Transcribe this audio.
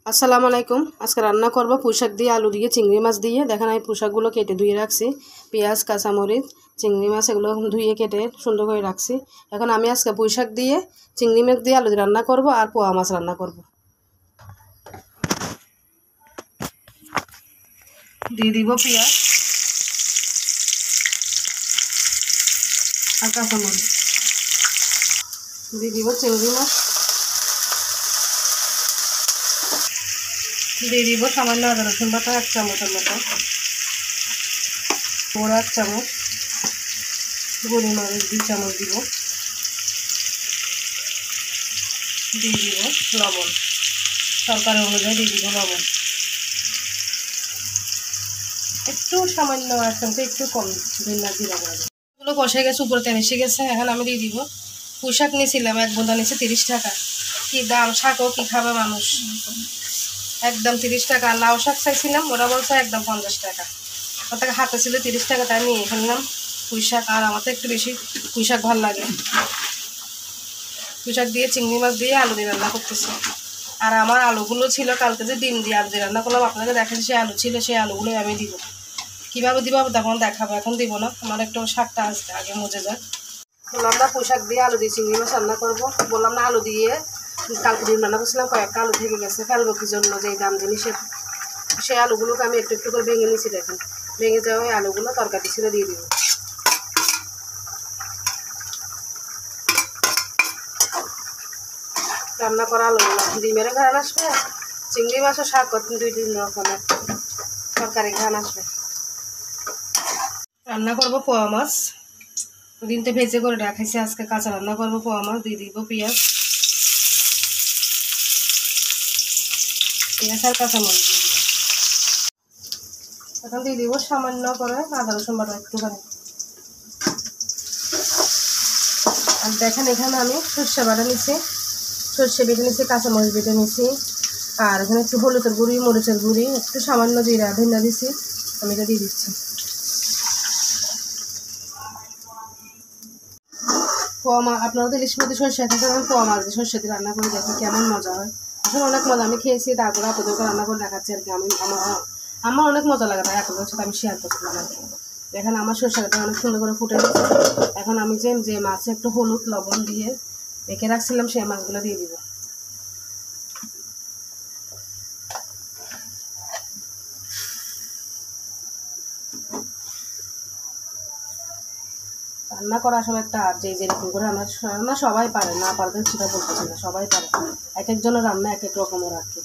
আসসালামু আলাইকুম। আজকে রান্না করব পুঁইশাক দিয়ে, আলু দিয়ে, চিংড়ি মাছ দিয়ে। দেখেন আমি পুঁইশাকগুলো কেটে ধুয়ে রাখছি, পেঁয়াজ, কাঁচামরিচ, চিংড়ি মাছ এগুলো ধুয়ে কেটে সুন্দর করে রাখছি। এখন আমি আজকে পুঁইশাক দিয়ে, চিংড়ি মাছ দিয়ে, আলু দিয়ে রান্না করব আর পোয়া মাছ রান্না করব। দিয়ে দিব পেঁয়াজ আর কাঁচামরিচ, দিয়ে দিব চিংড়ি মাছ, দিয়ে দিব সামান্য আদা রসুন বাটা 1 চামচের মতো, বড় 1 চামচ, গোলমরিচ 2 চামচ দিব, দিয়ে দিব লবণ, তরকারি অনুযায়ী দিয়ে দিব লবণ, একটু সামান্য 1 চামচ একটু কম ধনিয়া জিরা গুঁড়ো। এগুলো কষে গেছে, উপরে তেল এসে গেছে। এখন আমি দিয়ে দিব পুঁইশাক নিয়েছিলাম, 1 বোঁদা নিয়েছে 30 টাকা। কি দাম, শাকও কি খাবে মানুষ, একদম 30 টাকা। লাউ শাক চাইছিলাম, ওরা বলছে একদম 50 টাকা। ওর টাকা হাতে ছিল 30 টাকা, তাই নিয়ে ফেললাম পুঁইশাক। আর আমার তো একটু বেশি পুঁইশাক ভালো লাগে। পুঁইশাক দিয়ে, চিংড়ি মাছ দিয়ে, আলু দিয়ে রান্না করতেছি। আর আমার আলুগুলো ছিল কালকে যে ডিম দিয়ে আলু দিয়ে রান্না করলাম, আপনাকে দেখেন সেই আলু ছিল, সেই আলুগুলোই আমি দিব। কীভাবে দিব তখন দেখাবো, এখন দিব না। আমার একটু শাকটা আসতে আগে মজে যায়। আমরা পুঁইশাক দিয়ে, আলু দিয়ে, চিংড়ি মাছ রান্না করবো। বললাম না আলু দিয়ে কালকে ডিম রান্না করছিলাম, কয়েকটা আলু থেকে গেছে, ফেলবো কি জন্য, যে দাম জিনিসের। সেই আলুগুলোকে আমি একটু একটু করে ভেঙে নিয়েছি। দেখেন ভেঙে যাওয়া ওই আলুগুলো তরকারি ছিল দিয়ে দিব। রান্না করা আলুগুলো ডিমের ঘ্রাণ আসবে, চিংড়ি মাছও শাক 2-3 রকমের তরকারি ঘ্রাণ আসবে। রান্না করবো পোয়া মাছ, দিনতে ভেজে করে রাখাইছি, আজকে কাঁচা রান্না করবো পোয়া মাছ। দিয়ে দিব পেঁয়াজ আর কাঁচামরিচ দিয়ে দিব। এখন দিয়ে দিব সামান্য করে আদা রসুন বাটা একটুখানি। আর দেখেন এখানে আমি সর্ষে বাটা নিচ্ছি, সর্ষে বেটে নিচ্ছি, কাঁচামরিচ বেটে নিচ্ছি। আর এখানে একটু হলুদের গুঁড়ি, মরিচের গুঁড়ি, একটু সামান্য জিরা ধনিয়া দিচ্ছি, আমি এটা দিয়ে দিচ্ছি। পোয়া মাছ, আপনারা তো ইলিশ মাছের সর্ষে থাকে, আমি পোয়া মাছ দিয়ে সর্ষে দিয়ে রান্না করে দেখি কেমন মজা হয়। আসলে অনেক মজা, আমি খেয়েছি, তারপরে আপনাদেরকে রান্না করে দেখাচ্ছি আর কি। আমার অনেক মজা লাগে, তাই আপনাদের সাথে আমি শেয়ার করছিলাম আর কি। দেখেন আমার সর্ষেটা অনেক সুন্দর করে ফুটে গেছে। এখন আমি যে মাছে একটু হলুদ লবণ দিয়ে রেখে রাখছিলাম, সেই মাছগুলো দিয়ে দিব। রান্না করা আসলে একটা আর, যেরকম করে রান্না সবাই পারে, না পারতে সেটা বলতেছি না, সবাই পারে। এক একজনের রান্না এক এক রকমের আর কি।